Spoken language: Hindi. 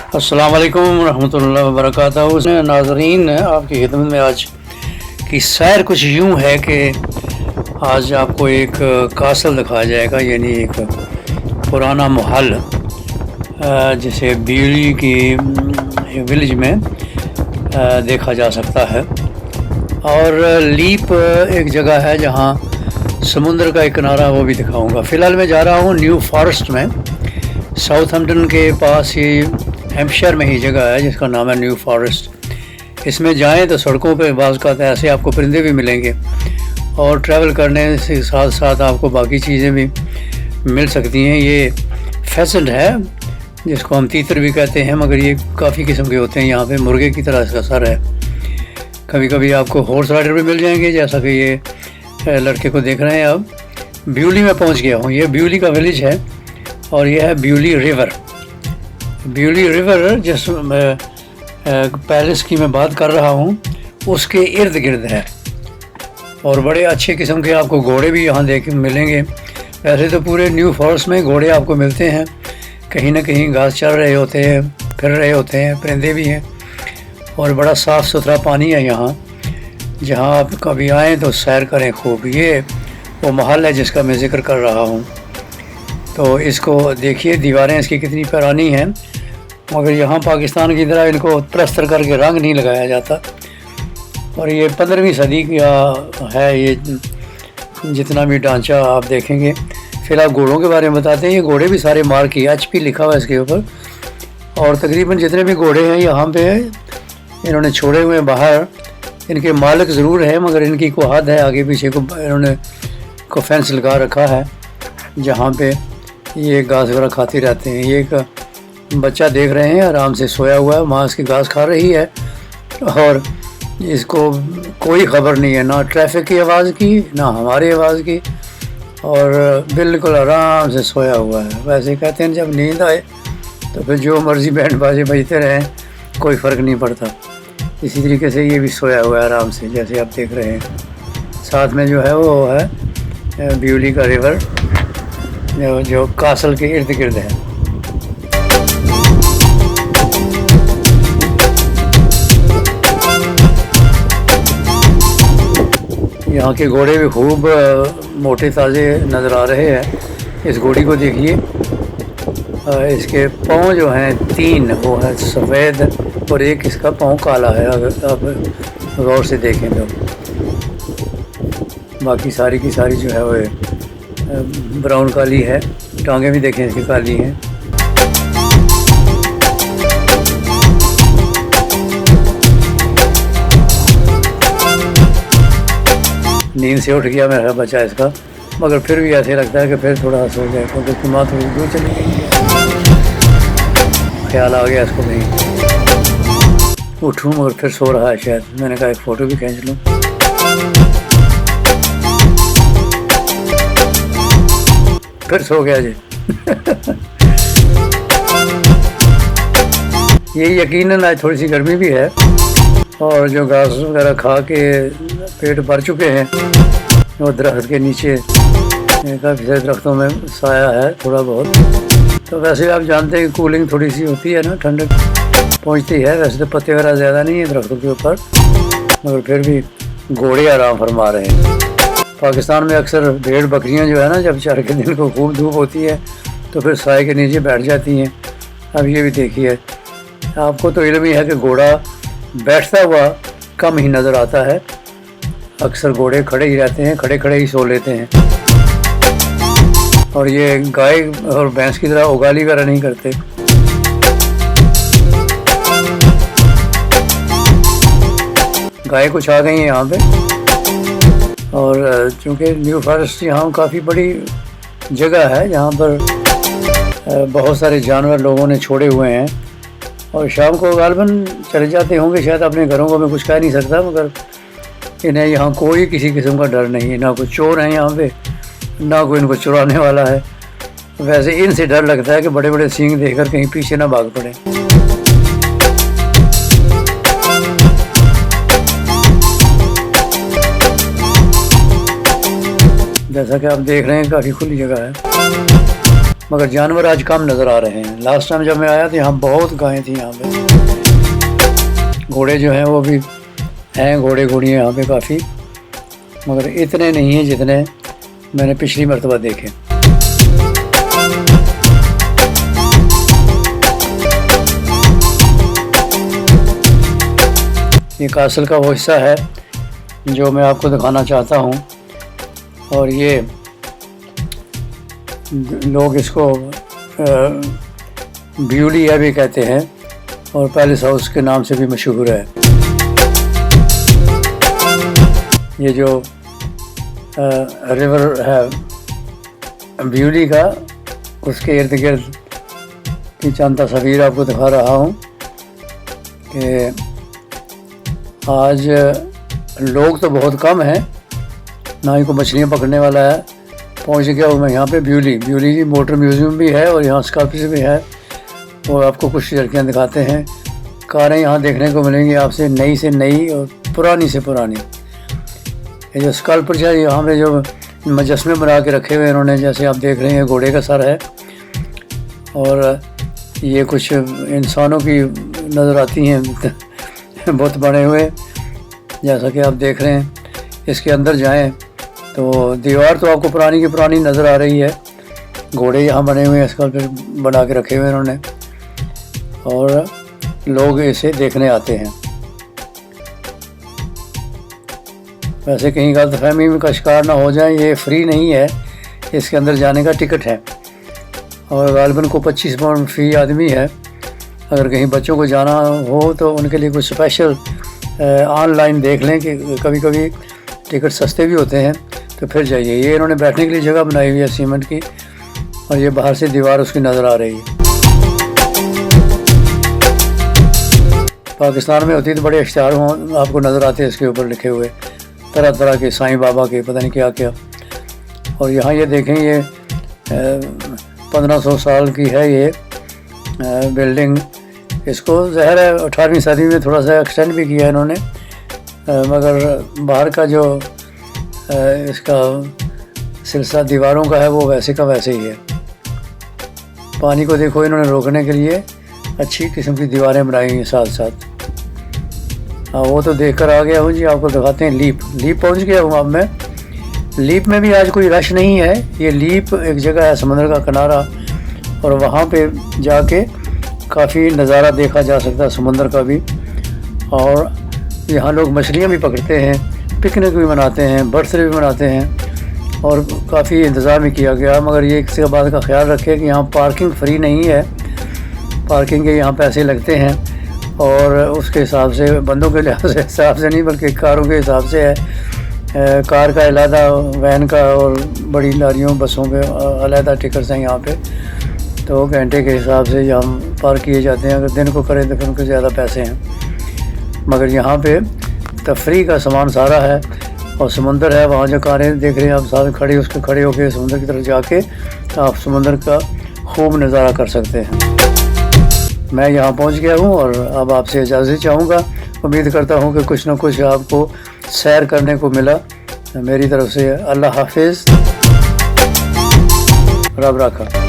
अस्सलाम वालेकुम रहमतुल्लाहि व बरकातहू। नाज़रीन, आपकी खिदमत में आज की सैर कुछ यूँ है कि आज आपको एक कासल दिखाया जाएगा, यानी एक पुराना महल जिसे ब्यूली की विलेज में देखा जा सकता है। और लीप एक जगह है जहाँ समुंदर का एक किनारा, वो भी दिखाऊंगा। फ़िलहाल मैं जा रहा हूँ न्यू फॉरेस्ट में, साउथहैम्पटन के पास ही हैम्पशायर में ही जगह है जिसका नाम है न्यू फॉरेस्ट। इसमें जाएं तो सड़कों पे बाज़ का ऐसे आपको परिंदे भी मिलेंगे और ट्रैवल करने से साथ साथ आपको बाकी चीज़ें भी मिल सकती हैं। ये फेसेंट है जिसको हम तीतर भी कहते हैं, मगर ये काफ़ी किस्म के होते हैं। यहाँ पे मुर्गे की तरह इसका सर है। कभी कभी आपको हॉर्स राइडर भी मिल जाएंगे, जैसा कि ये लड़के को देख रहे हैं। अब ब्यूली में पहुँच गया हूँ। ये ब्यूली का विलेज है और यह है ब्यूली रिवर। ब्यूली रिवर जिस पैलेस की मैं बात कर रहा हूँ उसके इर्द गिर्द है और बड़े अच्छे किस्म के आपको घोड़े भी यहाँ देख मिलेंगे। वैसे तो पूरे न्यू फॉरेस्ट में घोड़े आपको मिलते हैं, कहीं ना कहीं घास चल रहे होते हैं, फिर रहे होते हैं, परिंदे भी हैं और बड़ा साफ़ सुथरा पानी है यहाँ। जहाँ आप कभी आएँ तो सैर करें खूब। ये वो महल है जिसका मैं ज़िक्र कर रहा हूँ। तो इसको देखिए, दीवारें इसकी कितनी पुरानी हैं, मगर यहाँ पाकिस्तान की तरह इनको प्लस्तर करके रंग नहीं लगाया जाता। और ये 15वीं सदी का है ये जितना भी ढांचा आप देखेंगे। फिर आप घोड़ों के बारे में बताते हैं। ये घोड़े भी सारे मार्क किए, HP लिखा हुआ है इसके ऊपर। और तकरीबन जितने भी घोड़े हैं यहाँ पे इन्होंने छोड़े हुए बाहर। इनके मालिक ज़रूर है मगर इनकी को हद है, आगे पीछे को इन्होंने को फेंस लगा रखा है जहाँ पे ये घास वगैरह खाते रहते हैं। ये एक बच्चा देख रहे हैं, आराम से सोया हुआ है, माँ इसकी घास खा रही है और इसको कोई ख़बर नहीं है, ना ट्रैफिक की आवाज़ की ना हमारी आवाज़ की, और बिल्कुल आराम से सोया हुआ है। वैसे कहते हैं जब नींद आए तो फिर जो मर्ज़ी बैंड बाजे बजते रहें, कोई फ़र्क नहीं पड़ता। इसी तरीके से ये भी सोया हुआ है आराम से, जैसे आप देख रहे हैं। साथ में जो है वो है ब्यूली का रिवर जो कासल के इर्द गिर्द है। यहाँ के घोड़े भी खूब मोटे ताज़े नज़र आ रहे हैं। इस घोड़ी को देखिए, इसके पाँव जो हैं 3 वो है सफ़ेद और एक इसका पाँव काला है, अगर आप गौर से देखें तो। बाकी सारी की सारी जो है वो ब्राउन काली है। टांगें भी देखें इसकी काली हैं। नींद से उठ गया मेरा बच्चा इसका, मगर फिर भी ऐसे लगता है कि फिर थोड़ा सो जाए, क्योंकि उसकी माँ थोड़ी दूर चली गई है। ख्याल आ गया इसको नहीं उठूँ, मगर फिर सो रहा है शायद। मैंने कहा एक फ़ोटो भी खींच लूँ। फिर सो गया जी। ये यकीनन आज थोड़ी सी गर्मी भी है और जो घास वगैरह खा के पेट भर चुके हैं, वो दरख्त के नीचे काफ़ी सारे दरख्तों में साया है थोड़ा बहुत। तो वैसे आप जानते हैं कि कूलिंग थोड़ी सी होती है ना, ठंडक पहुंचती है। वैसे तो पत्ते वगैरह ज़्यादा नहीं है दरख्तों के ऊपर, मगर फिर भी घोड़े आराम फरमा रहे हैं। पाकिस्तान में अक्सर भेड़ बकरियां जो है ना, जब चढ़ के दिन को खूब धूप होती है तो फिर साए के नीचे बैठ जाती हैं। अब ये भी देखिए, आपको तो इल्म ही है कि घोड़ा बैठता हुआ कम ही नज़र आता है। अक्सर घोड़े खड़े ही रहते हैं, खड़े खड़े ही सो लेते हैं। और ये गाय और भैंस की तरह उगाली वगैरह नहीं करते। गाय कुछ आ गई हैं यहाँ पे। और चूँकि न्यू फॉरेस्ट यहाँ काफ़ी बड़ी जगह है जहाँ पर बहुत सारे जानवर लोगों ने छोड़े हुए हैं और शाम को गालबन चले जाते होंगे शायद अपने घरों को। मैं कुछ कह नहीं सकता, मगर इन्हें यहाँ कोई किसी किस्म का डर नहीं है। ना कोई चोर है यहाँ पे, ना कोई इनको चुराने वाला है। वैसे इनसे डर लगता है कि बड़े बड़े सींग देखकर कहीं पीछे ना भाग पड़े। जैसा कि आप देख रहे हैं, काफ़ी खुली जगह है। मगर जानवर आज कम नज़र आ रहे हैं। लास्ट टाइम जब मैं आया तो यहाँ बहुत गायें थी यहाँ पे। घोड़े जो हैं वो भी हैं, घोड़े घोड़ियाँ यहाँ पे काफ़ी, मगर इतने नहीं हैं जितने मैंने पिछली मरतबा देखे। ये कासल का वो हिस्सा है जो मैं आपको दिखाना चाहता हूँ, और ये लोग इसको ब्यूलिया भी कहते हैं और पैलेस हाउस के नाम से भी मशहूर है। ये जो रिवर है ब्यूली का, उसके इर्द गिर्द की चंद तस्वीर आपको दिखा रहा हूँ कि आज लोग तो बहुत कम हैं, ना ही को मछलियाँ पकड़ने वाला है। पहुँच गया हूँ मैं यहाँ पे ब्यूली मोटर म्यूज़ियम भी है और यहाँ स्कार्पिस भी है। वो आपको कुछ झलकियाँ दिखाते हैं। कारें यहाँ देखने को मिलेंगी आपसे, नई से नई और पुरानी से पुरानी। ये जो स्कल्पचर है, यहाँ पे जो मुजस्मे बना के रखे हुए इन्होंने, जैसे आप देख रहे हैं घोड़े का सर है और ये कुछ इंसानों की नज़र आती हैं बहुत बने हुए, जैसा कि आप देख रहे हैं। इसके अंदर जाएं तो दीवार तो आपको पुरानी की पुरानी नज़र आ रही है। घोड़े यहाँ बने हुए हैं, स्कल्पचर बना के रखे हुए इन्होंने, और लोग इसे देखने आते हैं। वैसे कहीं गलतफहमी का शिकार ना हो जाए, ये फ्री नहीं है, इसके अंदर जाने का टिकट है और गालिबन को 25 पाउंड फ़ी आदमी है। अगर कहीं बच्चों को जाना हो तो उनके लिए कुछ स्पेशल ऑनलाइन देख लें कि कभी कभी टिकट सस्ते भी होते हैं, तो फिर जाइए। ये इन्होंने बैठने के लिए जगह बनाई हुई है सीमेंट की, और ये बाहर से दीवार उसकी नज़र आ रही है। पाकिस्तान में होती तो बड़े इश्तिहार आपको नज़र आते हैं इसके ऊपर लिखे हुए, तरह तरह के, साईं बाबा के, पता नहीं क्या क्या। और यहाँ ये देखें, ये 1500 साल की है ये बिल्डिंग। इसको ज़ाहिर है 18वीं सदी में थोड़ा सा एक्सटेंड भी किया इन्होंने, मगर बाहर का जो इसका सिलसिला दीवारों का है वो वैसे का वैसे ही है। पानी को देखो, इन्होंने रोकने के लिए अच्छी किस्म की दीवारें बनाई हैं साथ साथ। हाँ, वो तो देख कर आ गया हूँ जी। आपको दिखाते हैं लीप पहुँच गया हूँ अब मैं। लीप में भी आज कोई रश नहीं है। ये लीप एक जगह है, समंदर का किनारा, और वहाँ पे जाके काफ़ी नज़ारा देखा जा सकता है समंदर का भी। और यहाँ लोग मछलियाँ भी पकड़ते हैं, पिकनिक भी मनाते हैं, बर्थडे भी मनाते हैं, और काफ़ी इंतज़ाम भी किया गया। मगर ये किसी बात का ख्याल रखें कि यहाँ पार्किंग फ्री नहीं है, पार्किंग के यहाँ पैसे लगते हैं, और उसके हिसाब से बंदों के हिसाब से नहीं बल्कि कारों के हिसाब से है। कार का अलहदा, वैन का और बड़ी लारियों बसों के अलहदा टिकट्स हैं यहाँ पे। तो घंटे के हिसाब से यहाँ पार्क किए जाते हैं। अगर दिन को करें तो फिर उनके ज़्यादा पैसे हैं। मगर यहाँ पे तफरी का सामान सारा है, और समुंदर है। वहाँ जो कारें देख रहे हैं आप साथ खड़े होकर समुंदर की तरफ जाके आप समुंदर का खूब नज़ारा कर सकते हैं। मैं यहाँ पहुँच गया हूँ और अब आपसे इजाज़त चाहूँगा। उम्मीद करता हूँ कि कुछ ना कुछ आपको सैर करने को मिला। मेरी तरफ से अल्लाह हाफिज़, रब रखा।